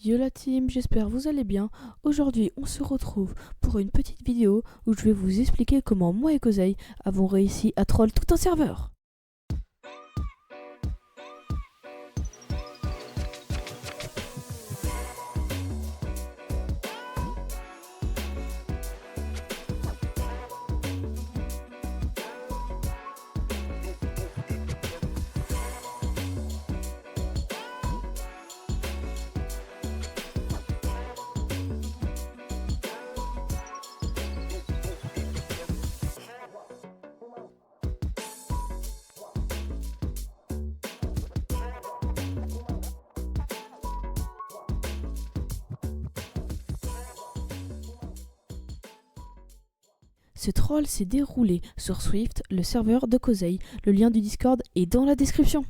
Yo la team, j'espère vous allez bien. Aujourd'hui, on se retrouve pour une petite vidéo où je vais vous expliquer comment moi et Kozai avons réussi à troll tout un serveur. Ce troll s'est déroulé sur Swift, le serveur de Kozai. Le lien du Discord est dans la description.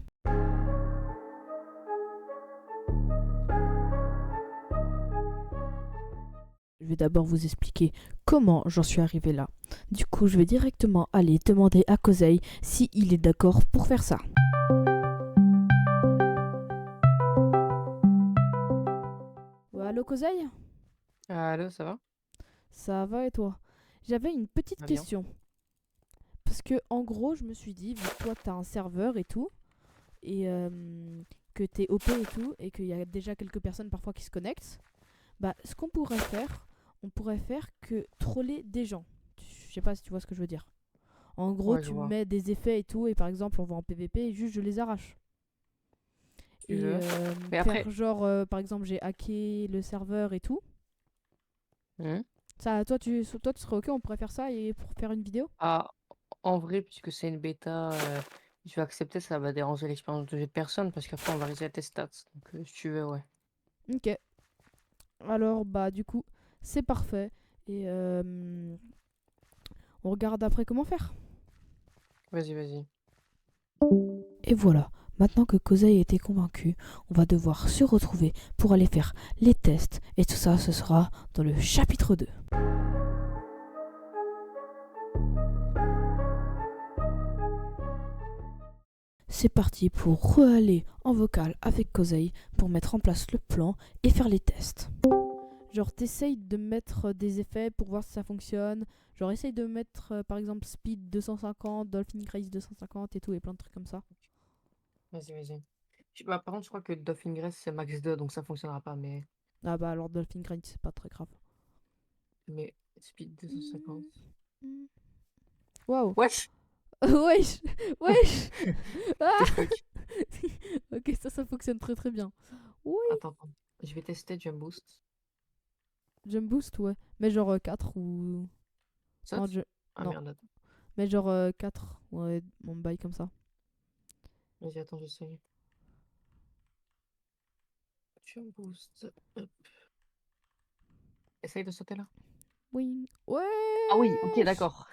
Je vais d'abord vous expliquer comment j'en suis arrivé là. Du coup, je vais directement aller demander à Kozai s'il est d'accord pour faire ça. Allô Kozai? Allô, ça va? Ça va et toi? J'avais une petite Va bien. question. Parce que en gros, je me suis dit, vu que toi t'as un serveur et tout, et que t'es OP et tout, et qu'il y a déjà quelques personnes parfois qui se connectent, bah ce qu'on pourrait faire, on pourrait faire que troller des gens. Je sais pas si tu vois ce que je veux dire. En gros, Ouais, je tu vois. mets des effets et tout, et par exemple, on va en PVP et juste je les arrache. Tu Et veux. Mais après. faire genre, par exemple, j'ai hacké le serveur et tout. Hmm. Ça, toi, tu serais ok, on pourrait faire ça et pour faire une vidéo. Ah, en vrai, puisque c'est une bêta, je vais accepter, ça va déranger l'expérience de jeu de personne parce qu'après on va reset tes stats. Donc, si tu veux, ouais. Ok. Alors, bah, du coup, c'est parfait. Et on regarde après comment faire. Vas-y, vas-y. Et voilà, maintenant que Kozai a été convaincu, on va devoir se retrouver pour aller faire les tests. Et tout ça, ce sera dans le chapitre 2. C'est parti pour aller en vocal avec Kozai pour mettre en place le plan et faire les tests. Genre, t'essayes de mettre des effets pour voir si ça fonctionne. Genre, essaye de mettre par exemple Speed 250, Dolphin Grace 250 et tout, et plein de trucs comme ça. Vas-y, vas-y. Bah, par contre, je crois que Dolphin Grace c'est max 2, donc ça fonctionnera pas. Ah bah, alors Dolphin Grace, c'est pas très grave. Mais Speed 250. Waouh! Wesh! Wesh! Wesh! T'es Ah. choc. Ok, ça fonctionne très très bien. Oui, Attends, attends. Je vais tester Jump Boost. Jump Boost, ouais. Mais genre 4 ou. Non, Saute? Ah non. merde, attends. Mais genre 4. Ouais, mon bail comme ça. Vas-y, attends, j'essaye. Jump Boost. Hop. Essaye de sauter là. Oui. Ah oui, ok, Wesh! d'accord.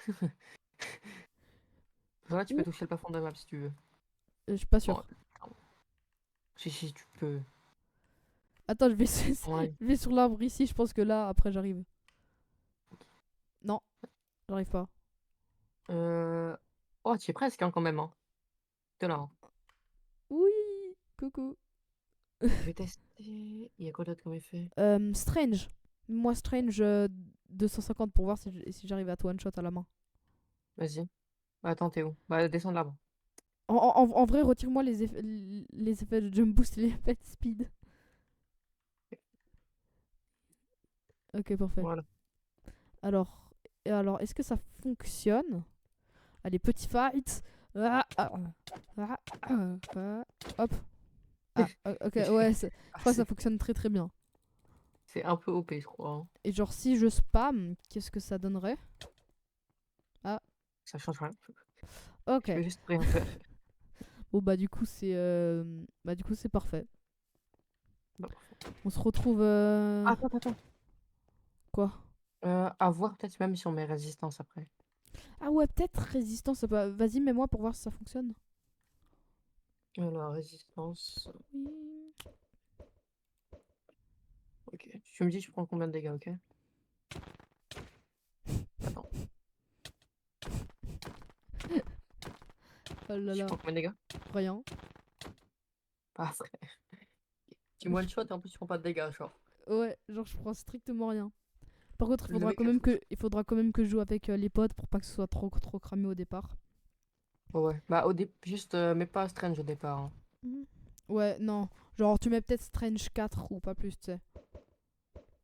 Là, tu peux Ouh, toucher le plafond de la map si tu veux. je suis pas Bon, sûr. si, tu peux. Attends, À mon avis. je vais sur l'arbre ici, je pense que là, après, j'arrive. Non, j'arrive pas. Euh... Oh, tu es presque hein, quand même. Hein. De là. Hein. Oui, coucou. Je vais tester. Il y a quoi d'autre comme effet? Strange. Moi, Strange 250 pour voir si j'arrive à one shot à la main. Vas-y. Bah, attends, t'es où? Bah, descends de là-bas. En vrai, retire-moi les effets de jump boost et les effets de speed. Ok, parfait. Voilà. Alors, est-ce que ça fonctionne? Allez, petit fight. Ah, ah, ah, hop. Ah, ok, ouais, Ah, je crois que ça fonctionne très très bien. c'est un peu OP, je crois. Hein. Et genre, si je spam, qu'est-ce que ça donnerait? Ah, Ça change rien. Je ok. peux juste rien faire. Bon, bah, du coup, c'est parfait. Bon. On se retrouve. Attends, attends, attends. Quoi? À voir peut-être même sur mes résistances après. Ah, ouais, peut-être résistance. Vas-y, mets-moi pour voir si ça fonctionne. Alors, résistance. Oui. Ok. Tu me dis, je prends combien de dégâts, ok? Attends. Oh là Tu là, prends combien de dégâts? rien. Pas frère. Tu one shot et en plus tu prends pas de dégâts, genre. Ouais, genre je prends strictement rien. Par contre, Le mec a tout. il faudra quand même que je joue avec les potes pour pas que ce soit trop cramé au départ. Ouais. Bah, juste, mets pas Strange au départ, hein. Mhm. Ouais, non. Genre, tu mets peut-être Strange 4 ou pas plus, tu sais.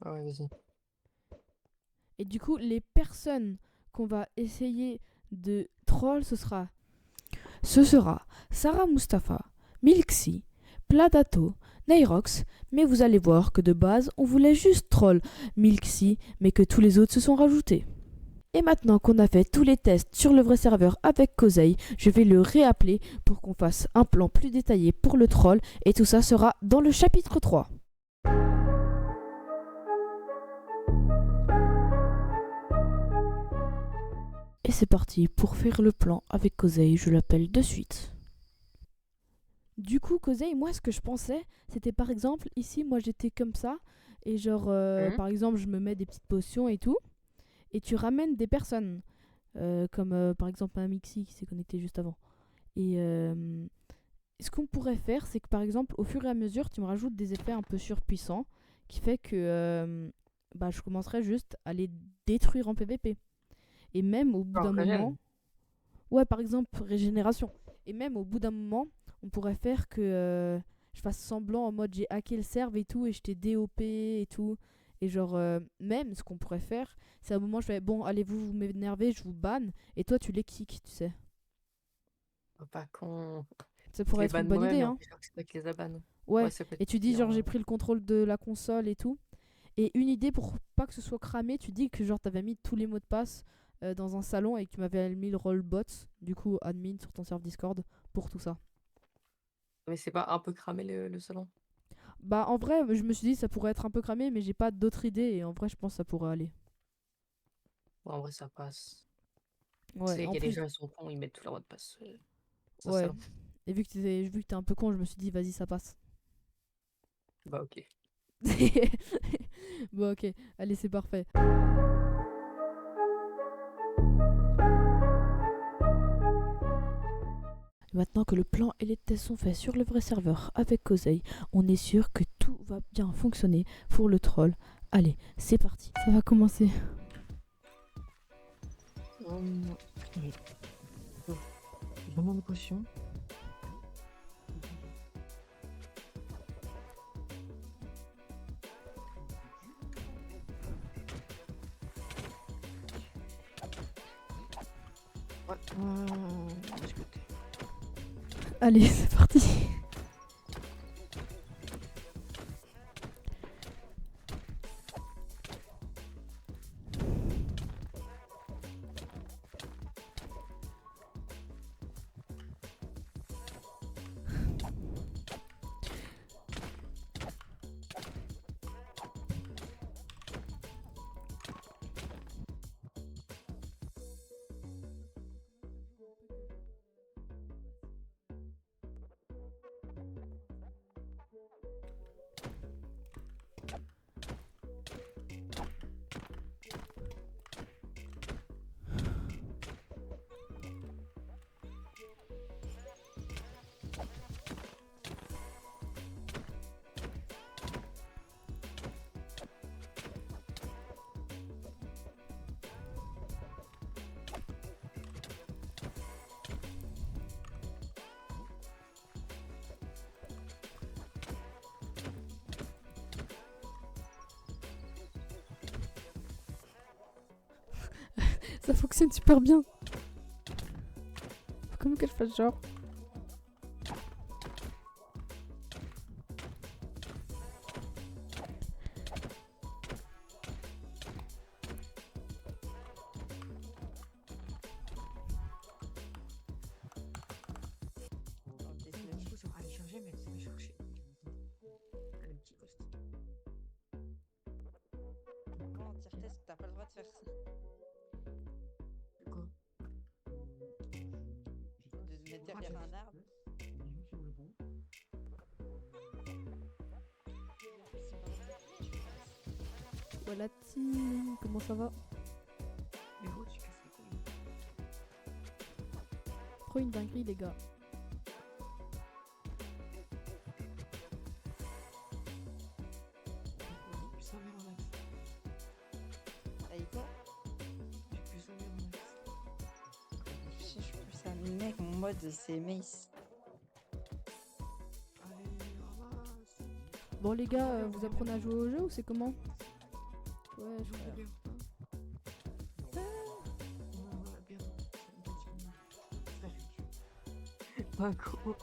Ah ouais, vas-y. Et du coup, les personnes qu'on va essayer de troll, ce sera Sarah Mustafa, Milksy, Pladato, Nyrox, mais vous allez voir que de base, on voulait juste troll Milksy, mais que tous les autres se sont rajoutés. Et maintenant qu'on a fait tous les tests sur le vrai serveur avec Kosei, je vais le réappeler pour qu'on fasse un plan plus détaillé pour le troll, et tout ça sera dans le chapitre 3. Et c'est parti pour faire le plan avec Kosei, je l'appelle de suite. Du coup, Kosei, moi ce que je pensais, c'était par exemple, ici, moi j'étais comme ça, et genre, Mhm. par exemple, je me mets des petites potions et tout, et tu ramènes des personnes, comme par exemple un Mixi qui s'est connecté juste avant. Et ce qu'on pourrait faire, c'est que par exemple, au fur et à mesure, tu me rajoutes des effets un peu surpuissants, qui fait que bah, je commencerai juste à les détruire en PvP. Et même au bout Genre, d'un moment, régène. ouais, par exemple, régénération. Et même au bout d'un moment, on pourrait faire que je fasse semblant en mode j'ai hacké le serve et tout, et je t'ai DOP et tout. Et genre, même ce qu'on pourrait faire, c'est à un moment, je fais bon, allez, vous m'énervez, je vous banne, et toi, tu les kicks, tu sais. Oh, pas con. Ça Je pourrait les être une banne bonne moi-même idée, et en hein. plus, c'est toi qui les abannes. Ouais, Ouais, ça peut être et tu dis pire, genre j'ai hein. pris le contrôle de la console et tout. Et une idée pour pas que ce soit cramé, tu dis que genre t'avais mis tous les mots de passe dans un salon et que tu m'avais mis le rôle bot, du coup admin sur ton serveur Discord pour tout ça. Mais c'est pas un peu cramé le salon? Bah en vrai, je me suis dit ça pourrait être un peu cramé, mais j'ai pas d'autres idées et en vrai je pense que ça pourrait aller. Ouais, en vrai, ça passe. Tu Ouais, sais qu'il en y a des plus, gens, ils sont cons, ils mettent tout leur mot de passe. Ça, ouais. salon. Et vu que t'es un peu con, je me suis dit vas-y ça passe. Bah, ok. Bon ok, allez c'est parfait. Maintenant que le plan et les tests sont faits sur le vrai serveur avec Kosei, on est sûr que tout va bien fonctionner pour le troll. Allez, c'est parti, ça va commencer. Putain, j'ai vraiment une potion. Ouais, discuter. Allez, c'est parti. Ça fonctionne super bien. Faut quand même que je fasse genre. Du coup, ça va aller changer, mais c'est chercher. Un petit post. Non, tire test, t'as pas le droit de faire ça. De quoi? De te mettre derrière un arbre. Voilà, team, comment ça va? Mais gros, tu casses les couilles. Trop une dinguerie, les gars. Mec, mon mode, c'est Mace. Allez, ramasse. Bon, les gars, vous apprenez à jouer au jeu ou c'est comment? Ouais, je Non, crois. bien. Ouais, bien. Pas gros.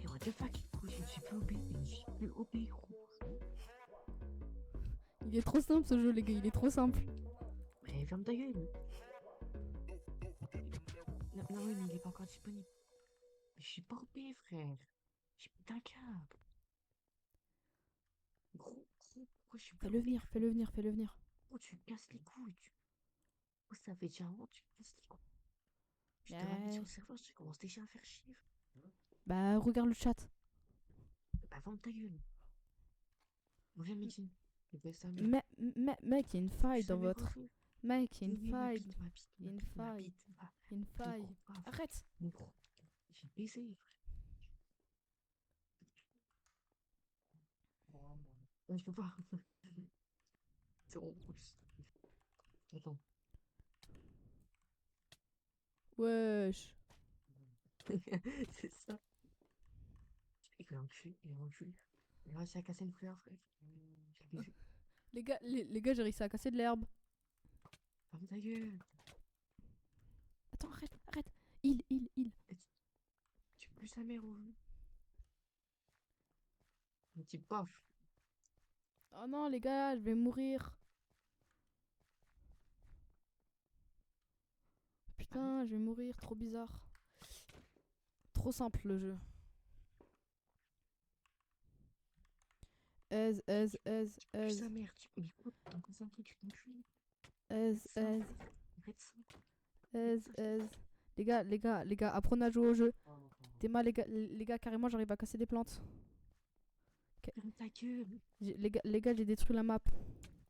Et what the fuck, gros, je ne suis plus OP. Je ne suis plus OP, gros. Il est trop simple ce jeu, les gars, il est trop simple. Mais ferme ta gueule. Non, non, oui, mais il est pas encore disponible. Mais je suis pas OP, frère. J'ai pété un câble. Gros, pourquoi je suis plus Fais-le OP, venir, frère? fais-le venir, fais-le venir. Oh, tu me casses les couilles. Oh, ça fait déjà avant, tu me casses les couilles. Je te Ouais. ramène sur le serveur, tu commences déjà à faire chier. Bah, regarde le chat. Bah, ferme ta gueule. Reviens, meeting. Le best ami. Mec, il y a une faille dans votre. Mec, il y a Oui, une oui, ma faille. bite, ma bite, Il y a ma une bite, ma faille. bite, va. Il y a une faille. Gros, va, frère. Arrête. Mais gros, j'ai baisé, frère. Ouais, je peux pas. C'est en plus. Attends. Wesh. C'est ça. Il est enculé, il est enculé. Il a réussi à casser une fleur, frère. J'ai baisé. Les gars, j'ai réussi à casser de l'herbe. Ferme ta gueule. Attends, arrête. Il. Tu pues sa mère au jeu. Un petit paf. Oh non, les gars, je vais mourir. Putain, je vais mourir, trop bizarre. Trop simple le jeu. Tu pues Ez. sa mère. Mais écoute, t'en concentres, tu t'encules. Ez. Arrête ça. Ez. Les gars, apprenez à jouer au jeu. Théma, les gars, carrément, j'arrive à casser des plantes. Ferme ta gueule. Les gars, j'ai détruit la map.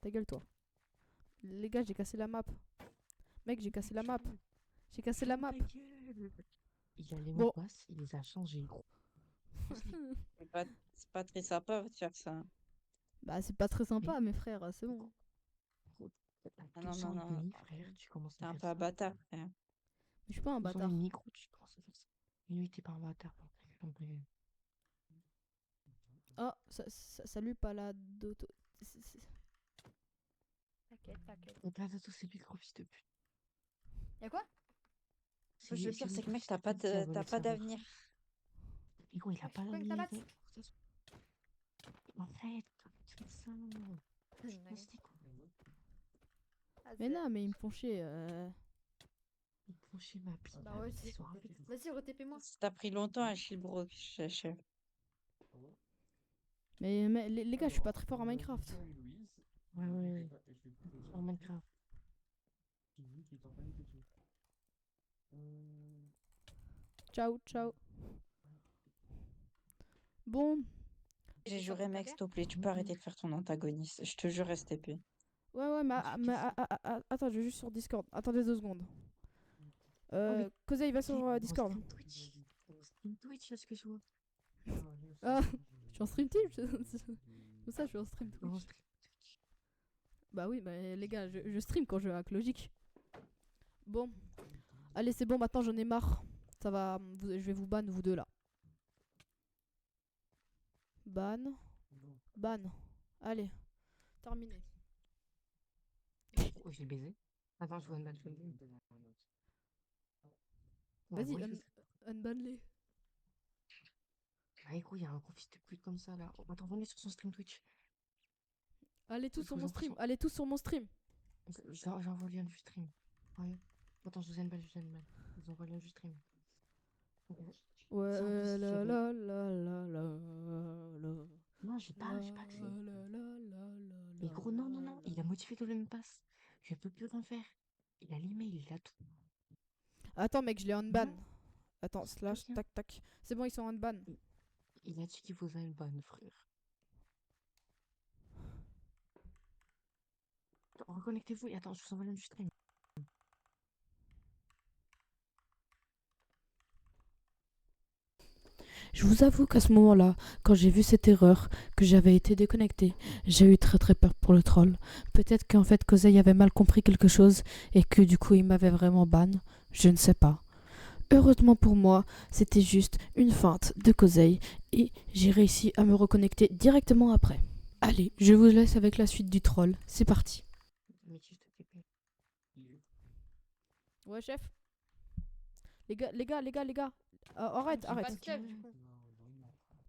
Ta gueule, toi. Les gars, j'ai cassé la map. Mec, j'ai cassé la map. J'ai cassé la map. Ferme ta gueule. Il a les mots Bon. de passe, il les a changés, gros. C'est pas très sympa de faire ça. Bah, c'est pas très sympa, mes frères, c'est bon. Gros, t'as Ah non, 200 non, et demi, non. frère, tu commences T'es à un faire peu un ça. bâtard, frère. Mais je suis pas un 200 et bâtard. demi, gros, tu commences à faire ça. Mais oui, t'es pas un bâtard. Ferme ta gueule. Oh, salut, pas la d'auto. T'inquiète. Donc là, Zato, c'est lui, gros fils de pute. Y'a quoi? C'est Le lui, pire, c'est que le mec, fils de pute qui a volé t'as le pas serveur. d'avenir. Mais gros, il a Ouais, pas je crois que d'avenir. t'as mec. En fait, tu fais ça. Tu casses les couilles. Mais non, mais ils me font chier. Ils te font chier ma bite. Bah ouais, Ils sont rapides. Vas-y, retépez-moi. T'as pris longtemps à Shilbrook, chef. Mais les gars, je suis pas très fort en Minecraft. Ouais. En Minecraft. Ciao. Bon. J'ai juré, mec, s'il te plaît, tu peux arrêter de faire ton antagoniste. Je te jure, STP. Ouais, attends, je vais juste sur Discord. Attendez 2 secondes. mais- Kozai, va sur Discord. Stream Twitch. Stream Twitch, là, ce que je vois. Ah, je suis en stream team. Tout ça, je suis en stream En Twitch. stream Twitch. Bah oui, mais les gars, je stream quand je hack, logique. Bon. Allez, c'est bon, maintenant j'en ai marre. Ça va, je vais vous ban, vous deux là. Ban. Allez, terminé. Oh, j'ai baisé. Attends, je vois une balle. Vas-y, unban-les. Ah, gros, il y a un gros fils de pute comme ça, là. Oh, attends, venez sur son stream Twitch. Allez tous Il sur faut mon que stream. j'envoie Allez tous sur mon stream. J'envoie le lien du stream. Ouais. Attends, je vous ai une balle. Je vous envoie le lien du stream. Ouais, Ça, en plus, la j'avais- la la la la la. Non, j'ai pas accès. La. Mais gros, non. Il a modifié le même pass. Je peux plus rien faire. Il a l'email, il a tout. Attends, mec, je l'ai unban. Non. Attends, C'est slash, pas bien. tac. C'est bon, ils sont unban. Il a dit qu'il vous a une bonne, frère. Attends, reconnectez-vous et attends, je vous envoie le lien du stream. Je vous avoue qu'à ce moment-là, quand j'ai vu cette erreur, que j'avais été déconnecté, j'ai eu très très peur pour le troll. Peut-être qu'en fait Kosei avait mal compris quelque chose et que du coup il m'avait vraiment ban. Je ne sais pas. Heureusement pour moi, c'était juste une feinte de Kosei et j'ai réussi à me reconnecter directement après. Allez, je vous laisse avec la suite du troll. C'est parti. Mais tu te TP. Ouais, chef. Les gars. Arrête. Pas de chef, du coup.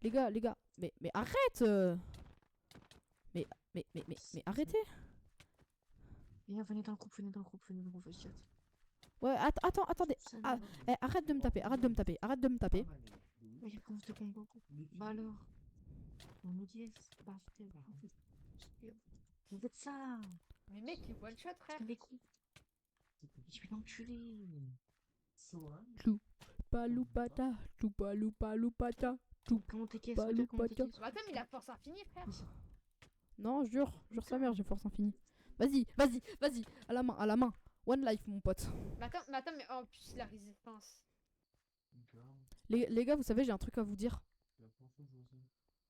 Les gars. Mais arrête mais arrêtez. Viens, venez dans le groupe, chat. Ouais, attendez. Ah, arrête de me taper. Mais j'ai pas envie de combo. Bah alors. On nous dit, c'est pas fait. Vous faites ça. Mais mec, il one shot, frère. Les coups. Je vais l'enculer. Choupa-loupata. Comment t'es caisse? Bah, Regarde comment t'es Loupata. caisse. Bah, attends, mais il a force infinie, frère. Non, jure sa mère, j'ai force infinie. Vas-y. À la main. One life, mon pote. Mais attends, mais en plus, la résistance. Les gars, vous savez, j'ai un truc à vous dire.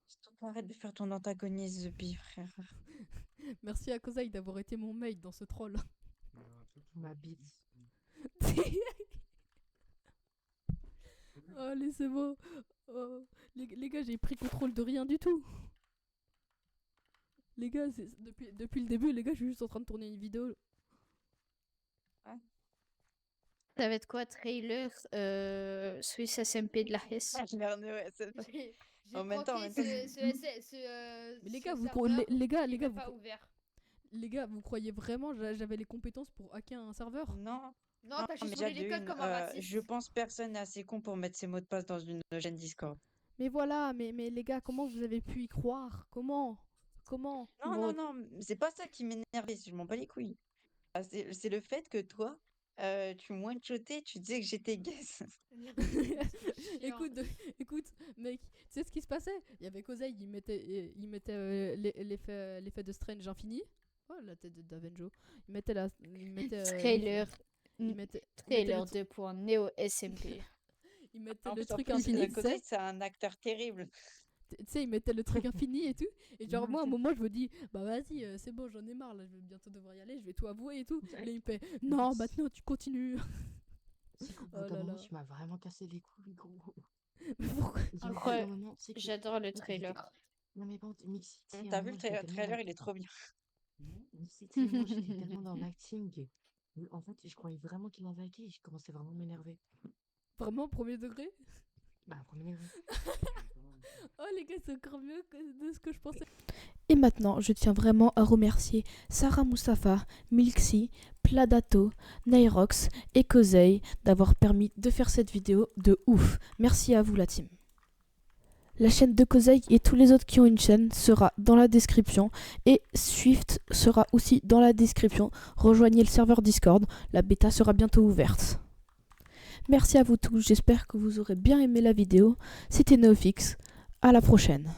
Stop, arrête de faire ton antagoniste, Zubi, frère. Merci à Kosei d'avoir été mon mate dans ce troll. Ma bite. Oh, laissez-moi. Oh, les gars, j'ai pris contrôle de rien du tout. Les gars, depuis le début, les gars, je suis juste en train de tourner une vidéo. Ça va être quoi, trailer Swiss SMP de la Hesse? Merde, ouais, J'ai En même temps, croqué en même Mais les gars, ce vous serveur les gars, qui les gars, n'est pas vous, ouvert. les gars, vous croyez vraiment j'avais les compétences pour hacker un serveur? Non, Non, t'as juste déjà volé les de codes une, comme un raciste. je pense personne n'est assez con pour mettre ses mots de passe dans une chaîne Discord. Mais voilà, mais les gars, comment vous avez pu y croire? Comment? Non, c'est pas ça qui m'énervait, je m'en bats les couilles. Ah, c'est le fait que toi, tu one-shotais, tu disais que j'étais guess. Écoute, mec, tu sais ce qui se passait? Il y avait Kosei, il mettait l'effet de Strange infini. Oh, la tête de Davenjo. Il mettait Trailer. il mettait Trailer le, 2. Neo SMP. il mettait En le plus, truc infini, tu Kosei, sais. c'est un acteur terrible. Tu sais, il mettait le truc infini et tout. Et genre, Non, moi, à un ça- moment, je me dis, bah vas-y, c'est bon, j'en ai marre, là, je vais bientôt devoir y aller, je vais tout avouer et tout. Et là, il me fait, non, maintenant, tu continues. C'est qu'au bout Oh d'un là moment, là. tu m'as vraiment cassé les couilles, gros. Mais pourquoi? Il y a Incroyable. un moment, c'est que- J'adore le Ouais, trailer. Non, mais bon, Mixi, tu sais, à un T'as vu moment, le j'étais tellement trailer, dans- il est trop bien. Mixi, tu sais, moi, j'étais tellement dans l'acting. En fait, je croyais vraiment qu'il m'avait hacké et je commençais vraiment à m'énerver. Vraiment, premier degré? Bah, premier degré. Oh les gars, c'est encore mieux de ce que je pensais. Et maintenant, je tiens vraiment à remercier Sarah Moustapha, Milksy, Pladato, Nairox et Kosei d'avoir permis de faire cette vidéo de ouf. Merci à vous la team. La chaîne de Kosei et tous les autres qui ont une chaîne sera dans la description et Swift sera aussi dans la description. Rejoignez le serveur Discord, la bêta sera bientôt ouverte. Merci à vous tous, j'espère que vous aurez bien aimé la vidéo. C'était NeoFix, à la prochaine.